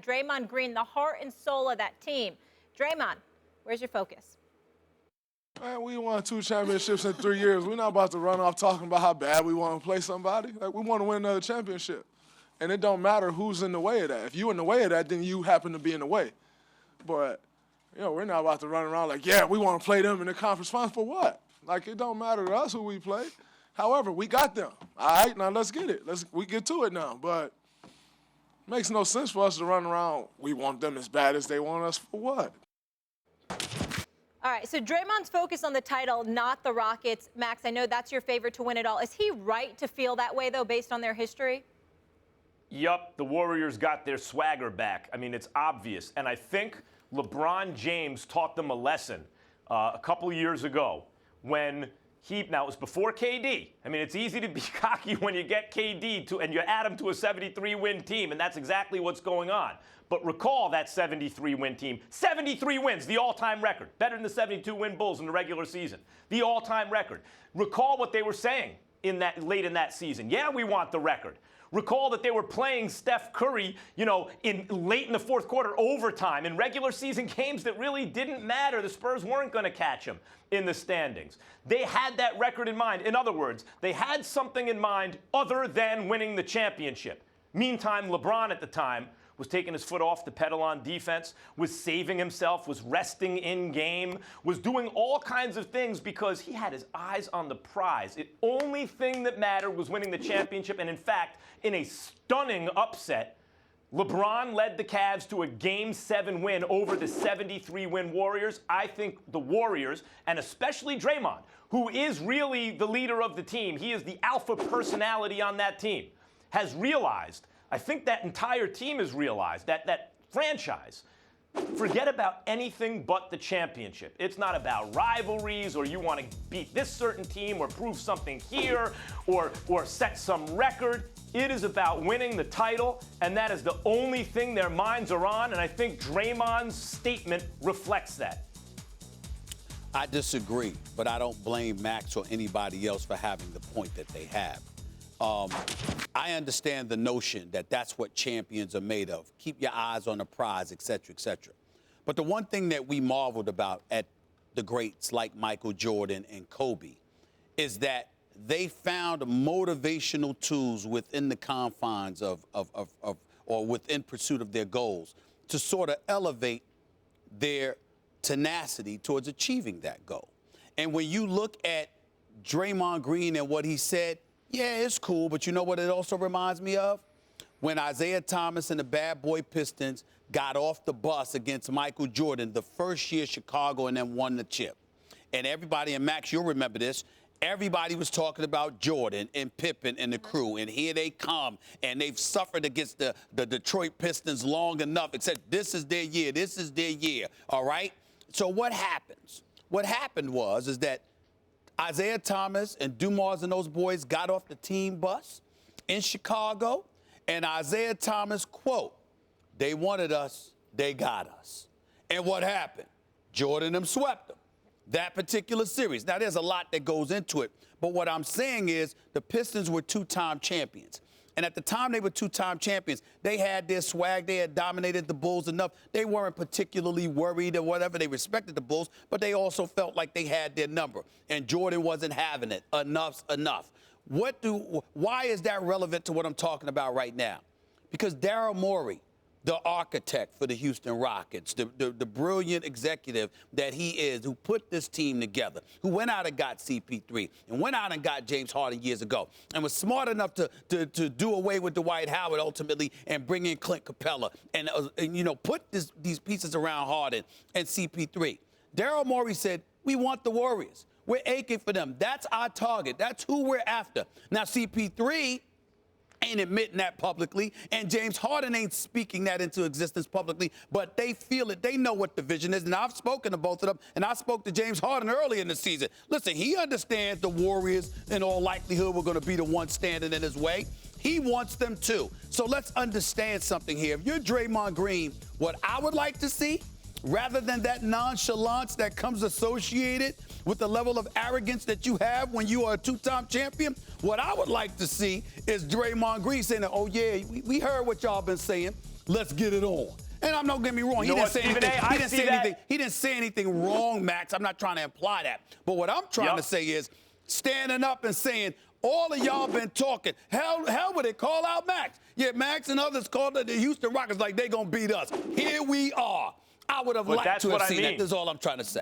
Draymond Green, the heart and soul of that team. Draymond, where's your focus? Man, we won 2 championships in 3 years. We're not about to run off talking about how bad we want to play somebody. Like, we want to win another championship. And it don't matter who's in the way of that. If you're in the way of that, then you happen to be in the way. But, we're not about to run around like, yeah, we want to play them in the conference finals for what? Like, it don't matter to us who we play. However, we got them. All right, now let's get it. We get to it now. But it makes no sense for us to run around, we want them as bad as they want us for what? All right, so Draymond's focused on the title, not the Rockets. Max, I know that's your favorite to win it all. Is he right to feel that way, though, based on their history? Yup, the Warriors got their swagger back. I mean, it's obvious. And I think LeBron James taught them a lesson a couple of years ago when now it was before KD. I mean, it's easy to be cocky when you get KD and you add him to a 73-win team, and that's exactly what's going on. But recall that 73-win team. 73 wins, the all-time record. Better than the 72-win Bulls in the regular season. The all-time record. Recall what they were saying late in that season. Yeah, we want the record. Recall that they were playing Steph Curry, late in the fourth quarter, overtime, in regular season games that really didn't matter. The Spurs weren't going to catch him in the standings. They had that record in mind. In other words, they had something in mind other than winning the championship. Meantime, LeBron at the time was taking his foot off the pedal on defense, was saving himself, was resting in game, was doing all kinds of things because he had his eyes on the prize. The only thing that mattered was winning the championship. And in fact, in a stunning upset, LeBron led the Cavs to a Game 7 win over the 73-win Warriors. I think the Warriors, and especially Draymond, who is really the leader of the team, he is the alpha personality on that team, has realized, I think that entire team has realized that franchise, forget about anything but the championship. It's not about rivalries or you want to beat this certain team or prove something here or set some record. It is about winning the title, and that is the only thing their minds are on, and I think Draymond's statement reflects that. I disagree, but I don't blame Max or anybody else for having the point that they have. I understand the notion that that's what champions are made of. Keep your eyes on the prize, et cetera, et cetera. But the one thing that we marveled about at the greats like Michael Jordan and Kobe is that they found motivational tools within the confines of or within pursuit of their goals to sort of elevate their tenacity towards achieving that goal. And when you look at Draymond Green and what he said, yeah, it's cool, but you know what it also reminds me of? When Isaiah Thomas and the Bad Boy Pistons got off the bus against Michael Jordan the first year Chicago and then won the chip. And everybody, and Max, you'll remember this, everybody was talking about Jordan and Pippen and the crew, and here they come, and they've suffered against the Detroit Pistons long enough, except this is their year, all right? So what happens? What happened is that Isaiah Thomas and Dumas and those boys got off the team bus in Chicago, and Isaiah Thomas, quote, "They wanted us, they got us." And what happened? Jordan them swept them that particular series. Now, there's a lot that goes into it, but what I'm saying is the Pistons were 2-time champions. And at the time they were 2-time champions, they had their swag. They had dominated the Bulls enough. They weren't particularly worried or whatever. They respected the Bulls, but they also felt like they had their number. And Jordan wasn't having it. Enough's enough. Why is that relevant to what I'm talking about right now? Because Daryl Morey, the architect for the Houston Rockets, the brilliant executive that he is, who put this team together, who went out and got CP3 and went out and got James Harden years ago and was smart enough to do away with Dwight Howard ultimately and bring in Clint Capella and put these pieces around Harden and CP3. Daryl Morey said, we want the Warriors. We're aching for them. That's our target. That's who we're after. Now, CP3 ain't admitting that publicly, and James Harden ain't speaking that into existence publicly, but they feel it. They know what the vision is, and I've spoken to both of them, and I spoke to James Harden early in the season. Listen, he understands the Warriors in all likelihood were going to be the one standing in his way. He wants them too. So let's understand something here. If you're Draymond Green, what I would like to see, rather than that nonchalance that comes associated with the level of arrogance that you have when you are a 2-time champion, what I would like to see is Draymond Green saying, oh, yeah, we heard what y'all been saying. let's get it on. And don't get me wrong, he You know didn't what, say Stephen anything. A., He didn't say anything. He didn't say anything wrong, Max. I'm not trying to imply that. But what I'm trying to say is standing up and saying, all of y'all been talking. Hell would it call out Max? Yeah, Max and others called the Houston Rockets like they gonna beat us. Here we are. I would have liked to have seen that. That's all I'm trying to say.